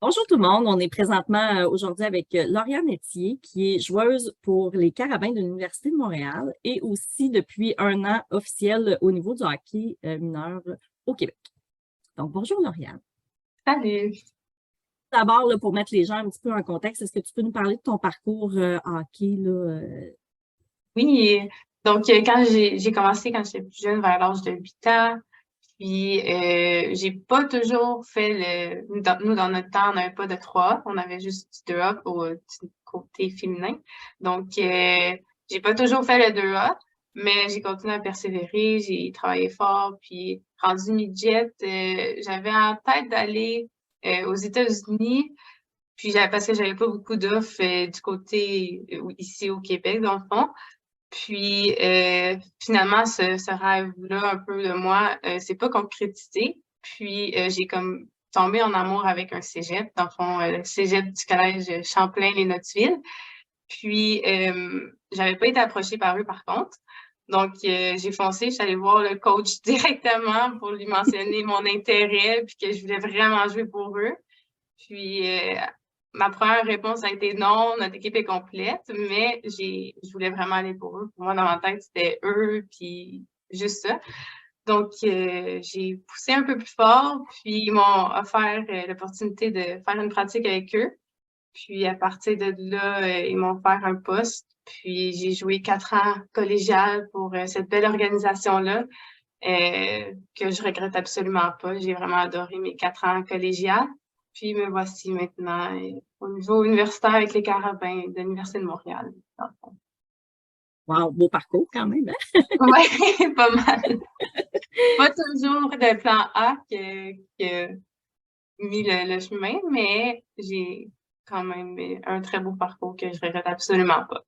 Bonjour tout le monde, on est présentement aujourd'hui avec Lauriane Etier, qui est joueuse pour les Carabins de l'Université de Montréal et aussi depuis un an officielle au niveau du hockey mineur au Québec. Donc, bonjour Lauriane. Salut! D'abord, là, pour mettre les gens un petit peu en contexte, est-ce que tu peux nous parler de ton parcours hockey, là? Oui, donc quand j'ai commencé quand j'étais plus jeune, vers l'âge de 8 ans, puis j'ai pas toujours fait nous, dans notre temps, on n'avait pas de 3A, on avait juste du 2A du côté féminin. Donc, j'ai pas toujours fait le 2A, mais j'ai continué à persévérer, j'ai travaillé fort, puis rendu midget, j'avais en tête d'aller aux États-Unis. Puis parce que j'avais pas beaucoup d'offres du côté ici au Québec, dans le fond. Puis finalement, ce rêve-là, un peu de moi, c'est pas concrétisé. Puis j'ai comme tombé en amour avec un cégep, dans le fond, le cégep du collège Champlain-les-Nautilles. Puis j'avais pas été approchée par eux, par contre. Donc j'ai foncé, je suis allée voir le coach directement pour lui mentionner mon intérêt, puis que je voulais vraiment jouer pour eux. Puis ma première réponse a été non, notre équipe est complète, mais je voulais vraiment aller pour eux. Pour moi, dans ma tête, c'était eux, puis juste ça. Donc, j'ai poussé un peu plus fort, puis ils m'ont offert l'opportunité de faire une pratique avec eux. Puis à partir de là, ils m'ont offert un poste. Puis j'ai joué 4 ans collégial pour cette belle organisation-là, que je regrette absolument pas. J'ai vraiment adoré mes 4 ans collégial. Puis me voici maintenant au niveau universitaire avec les Carabins de l'Université de Montréal. Wow, beau parcours quand même, hein? Ouais, pas mal. Pas toujours de plan A que mis le chemin, mais j'ai quand même un très beau parcours que je regrette absolument pas.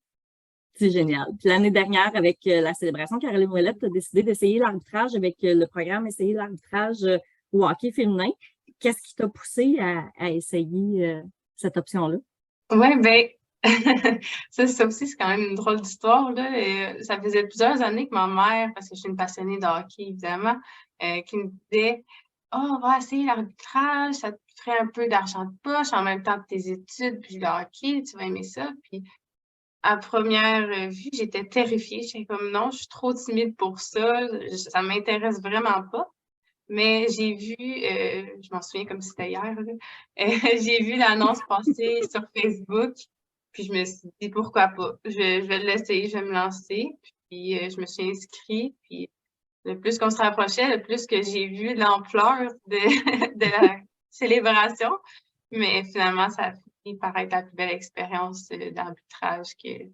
C'est génial. Puis l'année dernière, avec la célébration, Caroline Ouellette a décidé d'essayer l'arbitrage avec le programme Essayer l'arbitrage au hockey féminin. Qu'est-ce qui t'a poussé à essayer cette option-là? Ouais, ben, ça aussi, c'est quand même une drôle d'histoire, là. Et, ça faisait plusieurs années que ma mère, parce que je suis une passionnée de hockey, évidemment, qui me disait, oh, va essayer l'arbitrage, ça te ferait un peu d'argent de poche en même temps de tes études, puis le hockey, tu vas aimer ça. Puis, à première vue, j'étais terrifiée. J'étais comme, non, je suis trop timide pour ça, ça m'intéresse vraiment pas. Mais j'ai vu, je m'en souviens comme si c'était hier, là, j'ai vu l'annonce passer sur Facebook, puis je me suis dit pourquoi pas. Je vais l'essayer, je vais me lancer. Puis je me suis inscrite, puis le plus qu'on se rapprochait, le plus que j'ai vu l'ampleur de la célébration. Mais finalement, ça a fini par être la plus belle expérience d'arbitrage que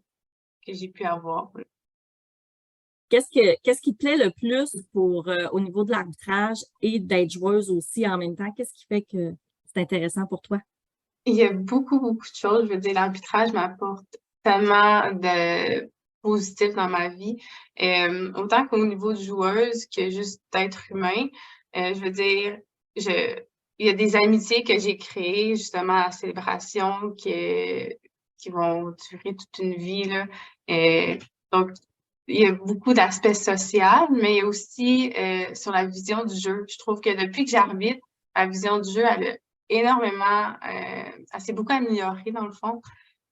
j'ai pu avoir. Qu'est-ce qui te plaît le plus pour au niveau de l'arbitrage et d'être joueuse aussi en même temps? Qu'est-ce qui fait que c'est intéressant pour toi? Il y a beaucoup, beaucoup de choses. Je veux dire, l'arbitrage m'apporte tellement de positif dans ma vie, autant qu'au niveau de joueuse que juste d'être humain. Je veux dire, il y a des amitiés que j'ai créées justement à la célébration qui vont durer toute une vie, là. Donc, il y a beaucoup d'aspects sociaux, mais aussi sur la vision du jeu. Je trouve que depuis que j'arbitre, la vision du jeu, elle a énormément, elle s'est beaucoup améliorée dans le fond.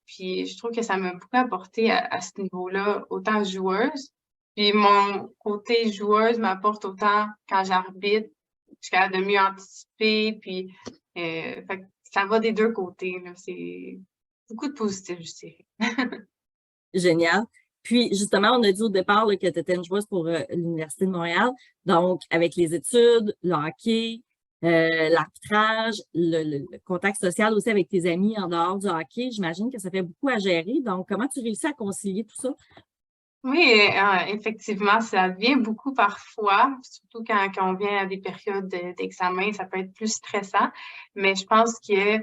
Puis je trouve que ça m'a beaucoup apporté à ce niveau-là, autant joueuse. Puis mon côté joueuse m'apporte autant quand j'arbitre, je suis capable de mieux anticiper. Puis fait que ça va des deux côtés, là. C'est beaucoup de positif, je dirais. Génial. Puis, justement, on a dit au départ là, que tu étais une joueuse pour l'Université de Montréal. Donc, avec les études, le hockey, l'arbitrage, le contact social aussi avec tes amis en dehors du hockey, j'imagine que ça fait beaucoup à gérer. Donc, comment tu réussis à concilier tout ça? Oui, effectivement, ça vient beaucoup parfois, surtout quand on vient à des périodes d'examen, ça peut être plus stressant. Mais je pense que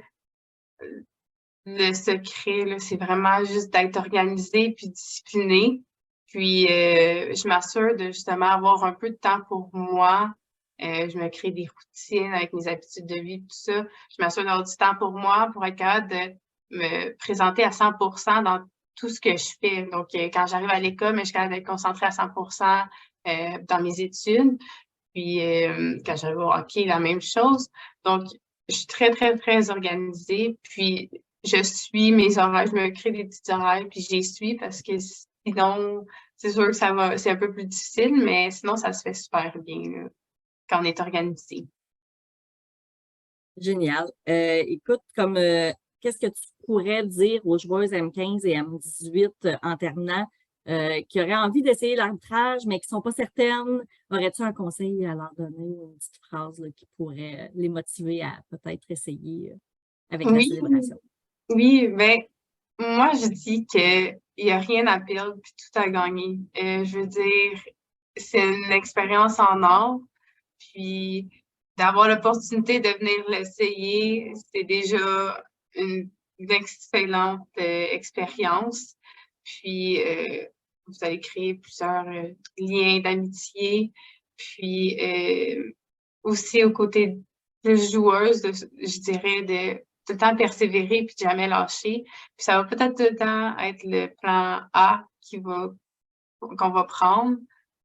le secret, là, c'est vraiment juste d'être organisé puis discipliné. Puis, je m'assure de justement avoir un peu de temps pour moi. Je me crée des routines avec mes habitudes de vie, tout ça. Je m'assure d'avoir du temps pour moi pour être capable de me présenter à 100% dans tout ce que je fais. Donc, quand j'arrive à l'école, mais je suis capable d'être concentrée à 100% dans mes études. Puis, quand j'arrive au hockey, la même chose. Donc, je suis très, très, très organisée. Puis, je suis mes horaires. Je me crée des petits horaires, puis j'y suis parce que sinon, c'est sûr que c'est un peu plus difficile, mais sinon, ça se fait super bien, là, quand on est organisé. Génial. Écoute, qu'est-ce que tu pourrais dire aux joueuses M15 et M18 en terminant qui auraient envie d'essayer l'arbitrage, mais qui ne sont pas certaines? Aurais-tu un conseil à leur donner, une petite phrase là, qui pourrait les motiver à peut-être essayer avec la Oui, célébration? oui, ben, moi, je dis qu'il n'y a rien à perdre puis tout à gagner. Je veux dire, c'est une expérience en or, puis d'avoir l'opportunité de venir l'essayer, c'est déjà une excellente expérience. Puis, vous allez créer plusieurs liens d'amitié, puis aussi aux côtés de joueuses, je dirais, de tout le temps persévérer puis de jamais lâcher. Puis ça va peut-être tout le temps être le plan A qu'on va prendre,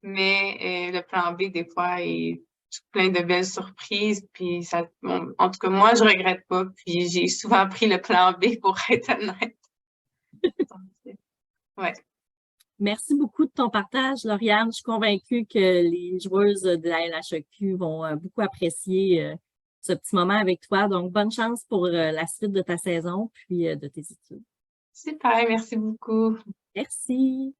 mais le plan B, des fois, est plein de belles surprises. Puis ça, bon, en tout cas, moi, je regrette pas. Puis j'ai souvent pris le plan B pour être honnête. Ouais. Merci beaucoup de ton partage, Lauriane. Je suis convaincue que les joueuses de la LHEQ vont beaucoup apprécier ce petit moment avec toi. Donc, bonne chance pour la suite de ta saison puis de tes études. Super, merci beaucoup. Merci.